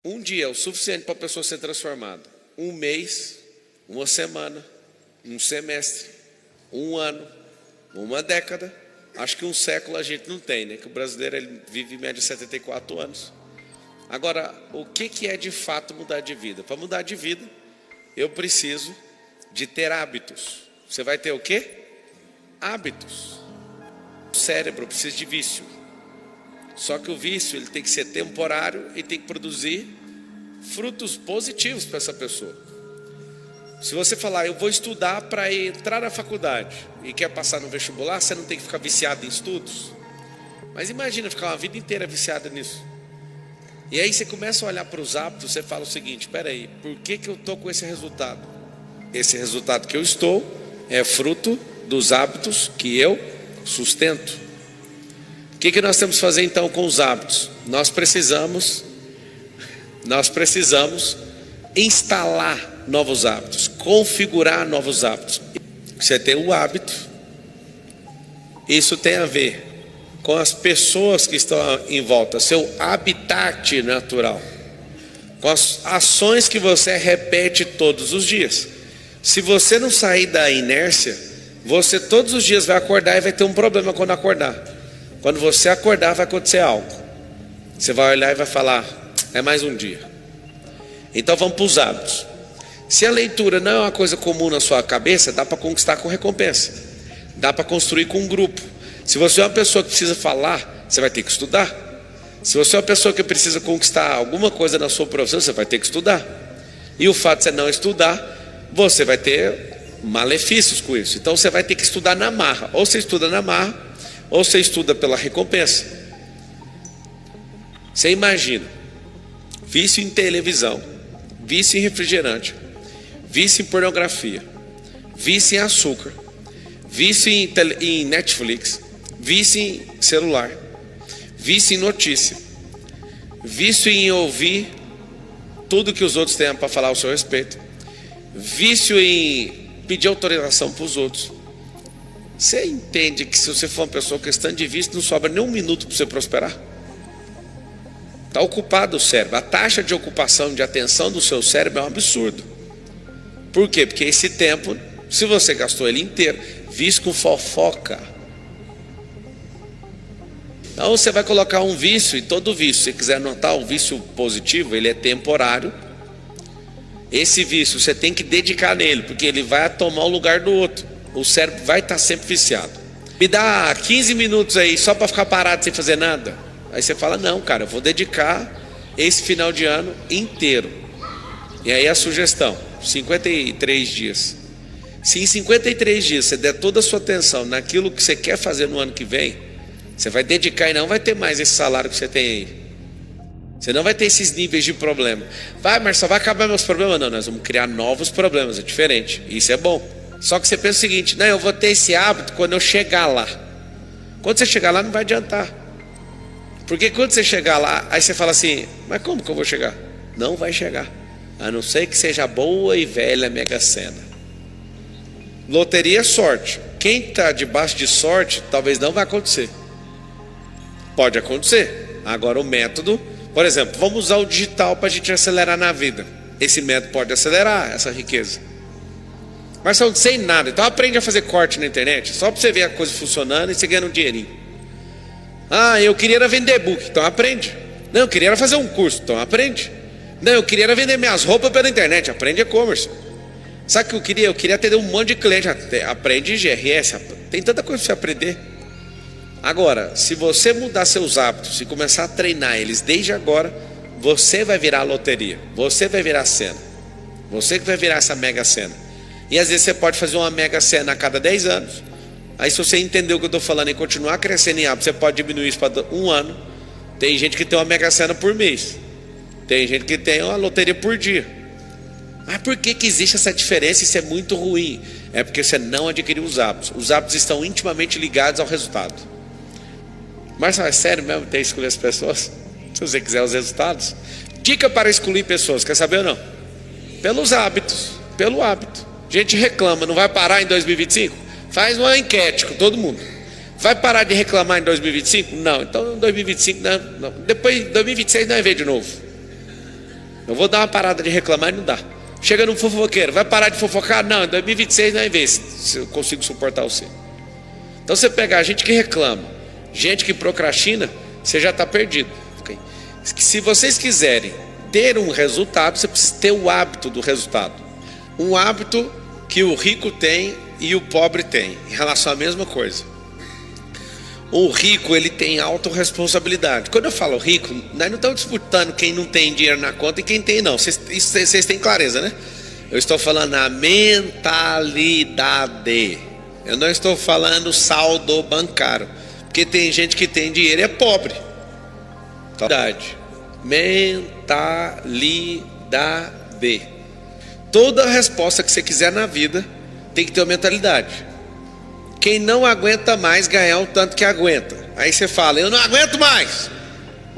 Um dia é o suficiente para a pessoa ser transformada. Um mês, uma semana, um semestre, um ano, uma década. Acho que um século a gente não tem, né? Que o brasileiro ele vive em média 74 anos. Agora, o que é de fato mudar de vida? Para mudar de vida, eu preciso de ter hábitos. Você vai ter o quê? Hábitos. O cérebro precisa de vício. Só que o vício ele tem que ser temporário e tem que produzir frutos positivos para essa pessoa. Se você falar, eu vou estudar para entrar na faculdade e quer passar no vestibular, você não tem que ficar viciado em estudos. Mas imagina ficar uma vida inteira viciado nisso. E aí você começa a olhar para os hábitos, você fala o seguinte, espera aí, por que eu estou com esse resultado? Esse resultado que eu estou é fruto dos hábitos que eu sustento. O que nós temos que fazer então com os hábitos? Nós precisamos instalar novos hábitos, configurar novos hábitos. Você tem um hábito, isso tem a ver com as pessoas que estão em volta, seu habitat natural, com as ações que você repete todos os dias. Se você não sair da inércia, você todos os dias vai acordar e vai ter um problema quando acordar. Quando você acordar vai acontecer algo. Você vai olhar e vai falar, é mais um dia. Então vamos para os hábitos. Se a leitura não é uma coisa comum na sua cabeça, dá para conquistar com recompensa. Dá para construir com um grupo. Se você é uma pessoa que precisa falar, você vai ter que estudar. Se você é uma pessoa que precisa conquistar alguma coisa na sua profissão, você vai ter que estudar. E o fato de você não estudar, você vai ter malefícios com isso. Então você vai ter que estudar na marra. Ou você estuda na marra, ou você estuda pela recompensa. Você imagina, vício em televisão, vício em refrigerante, vício em pornografia, vício em açúcar, vício em Netflix, vício em celular, vício em notícia, vício em ouvir tudo que os outros têm para falar ao seu respeito, vício em pedir autorização para os outros. Você entende que se você for uma pessoa questão de vício, não sobra nem um minuto para você prosperar? Está ocupado o cérebro. A taxa de ocupação de atenção do seu cérebro é um absurdo. Por quê? Porque esse tempo, se você gastou ele inteiro, vício com fofoca. Então você vai colocar um vício em todo vício. Se você quiser notar um vício positivo, ele é temporário. Esse vício você tem que dedicar nele, porque ele vai tomar o lugar do outro. O cérebro vai estar sempre viciado. Me dá 15 minutos aí só para ficar parado sem fazer nada. Aí você fala, não cara, eu vou dedicar esse final de ano inteiro. E aí a sugestão, 53 dias. Se em 53 dias você der toda a sua atenção naquilo que você quer fazer no ano que vem, você vai dedicar e não vai ter mais esse salário que você tem aí. Você não vai ter esses níveis de problema. Vai, Marcelo, vai acabar meus problemas? Não, nós vamos criar novos problemas, é diferente. Isso é bom. Só que você pensa o seguinte, não, eu vou ter esse hábito quando eu chegar lá. Quando você chegar lá não vai adiantar. Porque quando você chegar lá, aí você fala assim, mas como que eu vou chegar? Não vai chegar, a não ser que seja boa e velha Mega Sena. Loteria é sorte. Quem está debaixo de sorte, talvez não vai acontecer. Pode acontecer. Agora o método, por exemplo, vamos usar o digital para a gente acelerar na vida. Esse método pode acelerar essa riqueza. Mas eu não sei nada, então aprende a fazer corte na internet, só para você ver a coisa funcionando e você ganhando um dinheirinho. Ah, eu queria era vender e-book, então aprende. Não, eu queria era fazer um curso, então aprende. Não, eu queria era vender minhas roupas pela internet, aprende e-commerce. Sabe o que eu queria? Eu queria atender um monte de cliente, aprende GRS, tem tanta coisa para você aprender. Agora, se você mudar seus hábitos e começar a treinar eles desde agora, você vai virar a loteria, você vai virar a Sena, você que vai virar essa Mega Sena. E às vezes você pode fazer uma Mega Sena a cada 10 anos. Aí se você entender o que eu estou falando e continuar crescendo em hábito, você pode diminuir isso para um ano. Tem gente que tem uma Mega Sena por mês. Tem gente que tem uma loteria por dia. Mas por que existe essa diferença? Isso é muito ruim. É porque você não adquiriu os hábitos. Os hábitos estão intimamente ligados ao resultado. Mas é sério mesmo ter que escolher as pessoas? Se você quiser os resultados. Dica para excluir pessoas, quer saber ou não? Pelos hábitos. Pelo hábito. Gente reclama, não vai parar em 2025? Faz uma enquete com todo mundo. Vai parar de reclamar em 2025? Não, então em 2025 não. Depois em 2026 não vai ver de novo. Eu vou dar uma parada de reclamar e não dá. Chega num fofoqueiro, vai parar de fofocar? Não, em 2026 não vai ver se eu consigo suportar você. Então você pegar gente que reclama, gente que procrastina, você já está perdido. Okay? Se vocês quiserem ter um resultado, você precisa ter o hábito do resultado. Um hábito que o rico tem e o pobre tem, em relação à mesma coisa. O rico, ele tem autorresponsabilidade. Quando eu falo rico, nós não estamos disputando quem não tem dinheiro na conta e quem tem não. Vocês têm clareza, né? Eu estou falando a mentalidade. Eu não estou falando saldo bancário. Porque tem gente que tem dinheiro e é pobre. Mentalidade. Toda resposta que você quiser na vida tem que ter uma mentalidade. Quem não aguenta mais ganhar o tanto que aguenta. Aí você fala, eu não aguento mais.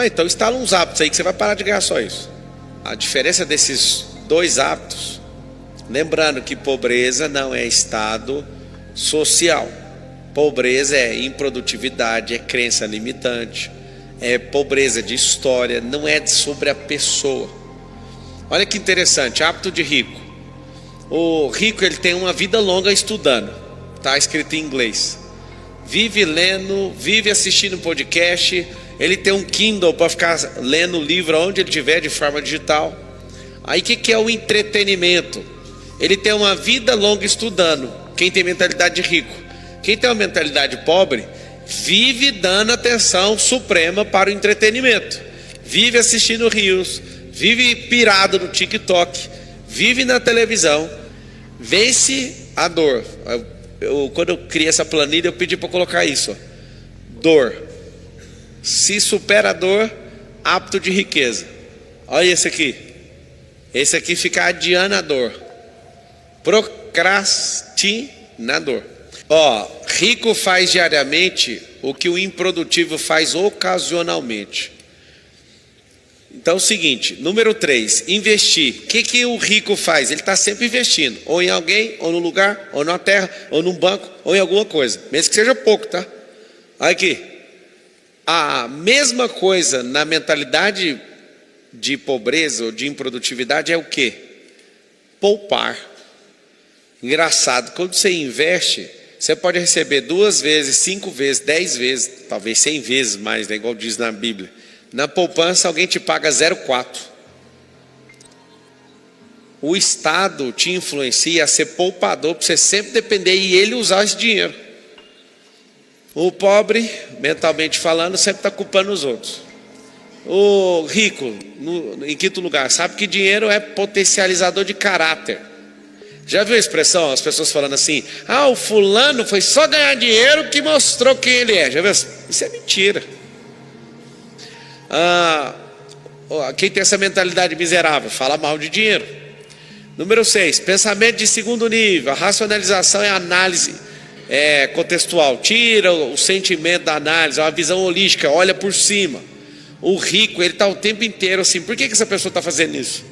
Então instala uns hábitos aí que você vai parar de ganhar só isso. A diferença desses dois hábitos, lembrando que pobreza não é estado social. Pobreza é improdutividade, é crença limitante, é pobreza de história, não é sobre a pessoa. Olha que interessante, hábito de rico. O rico, ele tem uma vida longa estudando. Está escrito em inglês. Vive lendo, vive assistindo podcast. Ele tem um Kindle para ficar lendo o livro onde ele estiver de forma digital. Aí o que é o entretenimento? Ele tem uma vida longa estudando. Quem tem mentalidade de rico. Quem tem uma mentalidade pobre vive dando atenção suprema para o entretenimento. Vive assistindo reels, vive pirado no TikTok, vive na televisão. Vence a dor. Quando eu criei essa planilha, eu pedi para colocar isso, ó. Dor. Se supera a dor, hábito de riqueza. Olha esse aqui. Esse aqui fica adiando a dor. Procrastinador. Rico faz diariamente o que o improdutivo faz ocasionalmente. Então é o seguinte, número 3, investir. O que o rico faz? Ele está sempre investindo, ou em alguém, ou no lugar, ou na terra, ou num banco, ou em alguma coisa, mesmo que seja pouco, tá? Olha aqui, a mesma coisa na mentalidade de pobreza ou de improdutividade é o quê? Poupar. Engraçado, quando você investe, você pode receber 2 vezes, 5 vezes, 10 vezes, talvez 100 vezes mais, né? Igual diz na Bíblia. Na poupança alguém te paga 0,4. O Estado te influencia a ser poupador para você sempre depender e ele usar esse dinheiro. O pobre, mentalmente falando, sempre está culpando os outros. O rico, em quinto lugar, sabe que dinheiro é potencializador de caráter. Já viu a expressão, as pessoas falando assim, o fulano foi só ganhar dinheiro que mostrou quem ele é. Já viu? Isso é mentira. Quem tem essa mentalidade miserável fala mal de dinheiro. Número 6, pensamento de segundo nível. A racionalização é a análise contextual. Tira o sentimento da análise, é uma visão holística, olha por cima. O rico, ele está o tempo inteiro assim, por que essa pessoa está fazendo isso?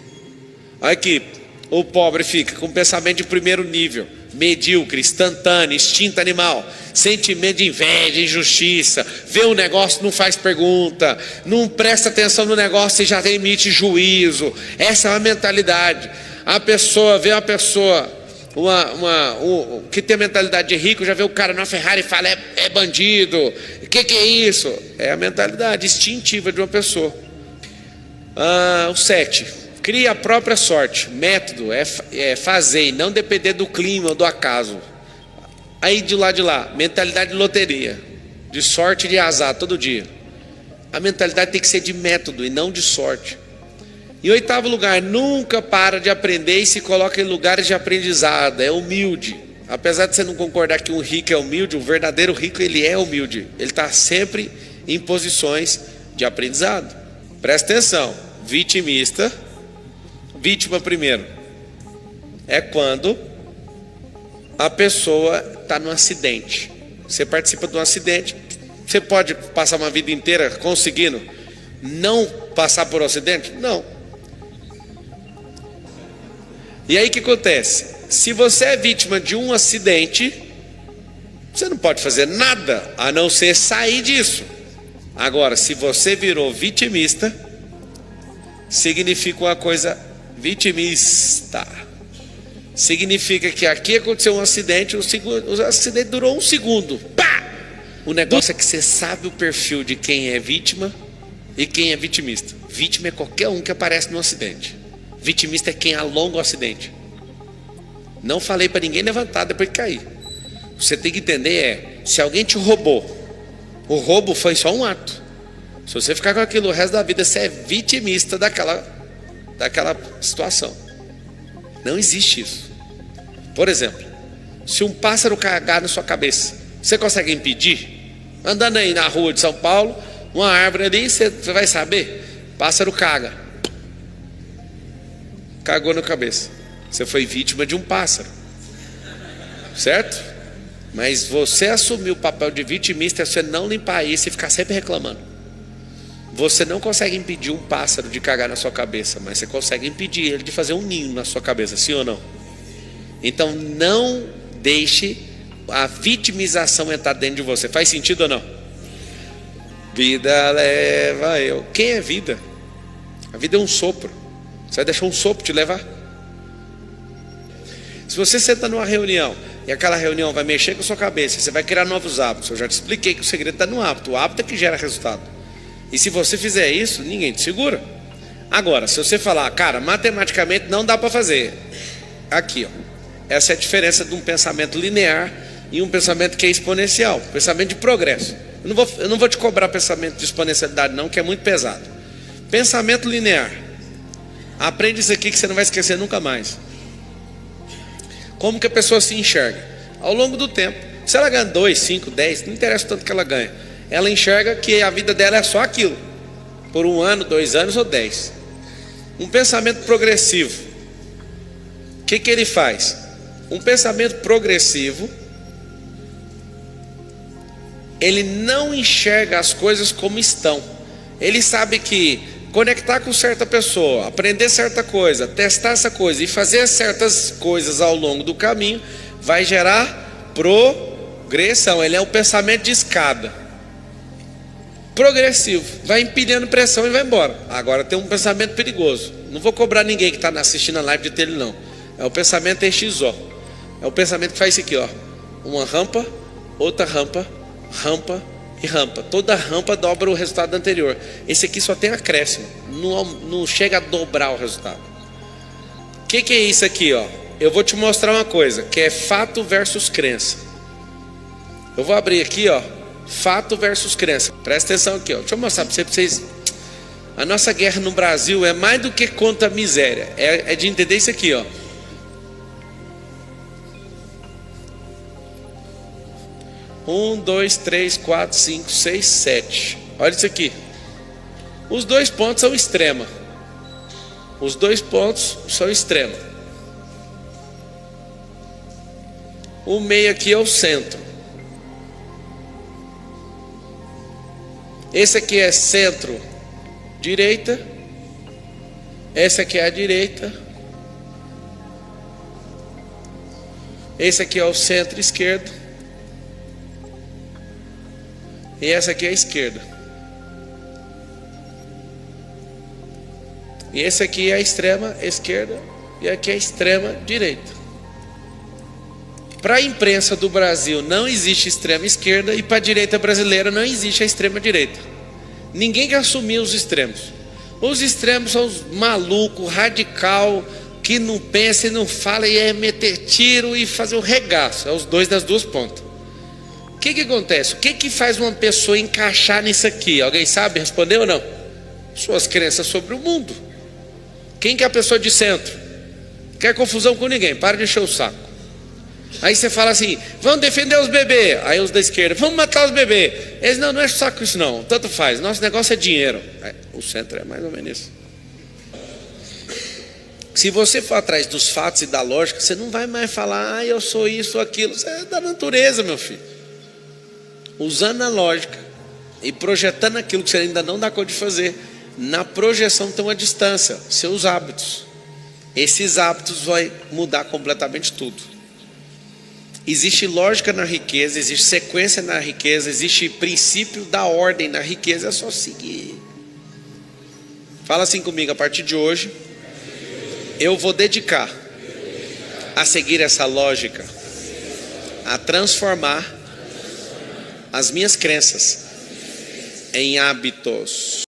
Olha aqui, o pobre fica com pensamento de primeiro nível, medíocre, instantâneo, instinto animal, sentimento de inveja, injustiça, vê um negócio, não faz pergunta, não presta atenção no negócio e já emite juízo. Essa é uma mentalidade. A pessoa vê uma pessoa que tem a mentalidade de rico, já vê o cara na Ferrari e fala, é bandido. O que é isso? É a mentalidade instintiva de uma pessoa. O 7, cria a própria sorte. Método é fazer e não depender do clima ou do acaso. Aí de lá, mentalidade de loteria, de sorte e de azar todo dia. A mentalidade tem que ser de método e não de sorte. Em 8º lugar, nunca para de aprender e se coloca em lugares de aprendizado, é humilde. Apesar de você não concordar que um rico é humilde, o verdadeiro rico ele é humilde. Ele está sempre em posições de aprendizado. Presta atenção, vitimista, vítima primeiro, é quando a pessoa está num acidente. Você participa de um acidente, você pode passar uma vida inteira conseguindo não passar por um acidente? Não. E aí o que acontece? Se você é vítima de um acidente, você não pode fazer nada a não ser sair disso. Agora, se você virou vitimista, significa uma coisa vitimista. Significa que aqui aconteceu um acidente, o acidente durou 1 segundo. Pá! O negócio é que você sabe o perfil de quem é vítima e quem é vitimista. Vítima é qualquer um que aparece no acidente. Vitimista é quem alonga o acidente. Não falei para ninguém levantar depois de cair. Você tem que entender se alguém te roubou, o roubo foi só um ato. Se você ficar com aquilo o resto da vida, você é vitimista daquela situação. Não existe isso. Por exemplo, se um pássaro cagar na sua cabeça, você consegue impedir? Andando aí na rua de São Paulo, uma árvore ali, você vai saber, pássaro caga. Cagou na cabeça. Você foi vítima de um pássaro. Certo? Mas você assumir o papel de vitimista é você não limpar isso e ficar sempre reclamando. Você não consegue impedir um pássaro de cagar na sua cabeça, mas você consegue impedir ele de fazer um ninho na sua cabeça, sim ou não? Então não deixe a vitimização entrar dentro de você. Faz sentido ou não? Vida leva eu. Quem é vida? A vida é um sopro. Você vai deixar um sopro te levar? Se você senta numa reunião e aquela reunião vai mexer com a sua cabeça, você vai criar novos hábitos. Eu já te expliquei que o segredo está no hábito. O hábito é que gera resultado. E se você fizer isso, ninguém te segura. Agora, se você falar, cara, matematicamente não dá para fazer. Aqui, ó. Essa é a diferença de um pensamento linear e um pensamento que é exponencial. Pensamento de progresso. Eu não vou te cobrar pensamento de exponencialidade não, que é muito pesado. Pensamento linear. Aprende isso aqui que você não vai esquecer nunca mais. Como que a pessoa se enxerga? Ao longo do tempo. Se ela ganha 2, 5, 10, não interessa tanto que ela ganha. Ela enxerga que a vida dela é só aquilo. Por 1 ano, 2 anos ou 10. Um pensamento progressivo. O que ele faz? Um pensamento progressivo, ele não enxerga as coisas como estão. Ele sabe que conectar com certa pessoa, aprender certa coisa, testar essa coisa e fazer certas coisas ao longo do caminho vai gerar progressão. Ele é um pensamento de escada progressivo, vai empilhando pressão e vai embora. Agora tem um pensamento perigoso. Não vou cobrar ninguém que está assistindo a live de ter ele não. É o pensamento EXO. É o pensamento que faz isso aqui, ó. Uma rampa, outra rampa, rampa e rampa. Toda rampa dobra o resultado anterior. Esse aqui só tem acréscimo. Não chega a dobrar o resultado. O que é isso aqui, ó? Eu vou te mostrar uma coisa, que é fato versus crença. Eu vou abrir aqui, ó. Fato versus crença. Presta atenção aqui, ó. Deixa eu mostrar para vocês. A nossa guerra no Brasil é mais do que contra a miséria. É de entender isso aqui, ó. 1, 2, 3, 4, 5, 6, 7. Olha isso aqui. Os 2 pontos são extrema. Os 2 pontos são extrema. O meio aqui é o centro. Esse aqui é centro direita. Essa aqui é a direita. Esse aqui é o centro esquerdo. E essa aqui é a esquerda. E esse aqui é a extrema esquerda. E aqui é a extrema direita. Para a imprensa do Brasil não existe extrema esquerda. E para a direita brasileira não existe a extrema direita. Ninguém quer assumir os extremos. Os extremos são os malucos, radical, que não pensa e não fala e é meter tiro e fazer o regaço. É os dois das duas pontas. O que acontece? O que faz uma pessoa encaixar nisso aqui? Alguém sabe responder ou não? Suas crenças sobre o mundo. Quem que é a pessoa de centro? Quer confusão com ninguém, para de encher o saco. Aí você fala assim, vamos defender os bebês. Aí os da esquerda, vamos matar os bebês. Eles, não é saco isso não, tanto faz, nosso negócio é dinheiro. O centro é mais ou menos isso. Se você for atrás dos fatos e da lógica, você não vai mais falar, eu sou isso ou aquilo. Você é da natureza, meu filho. Usando a lógica e projetando aquilo que você ainda não dá conta de fazer, na projeção tem uma distância, seus hábitos. Esses hábitos vão mudar completamente tudo. Existe lógica na riqueza, existe sequência na riqueza, existe princípio da ordem na riqueza, é só seguir. Fala assim comigo: a partir de hoje, eu vou dedicar a seguir essa lógica, a transformar as minhas crenças em hábitos.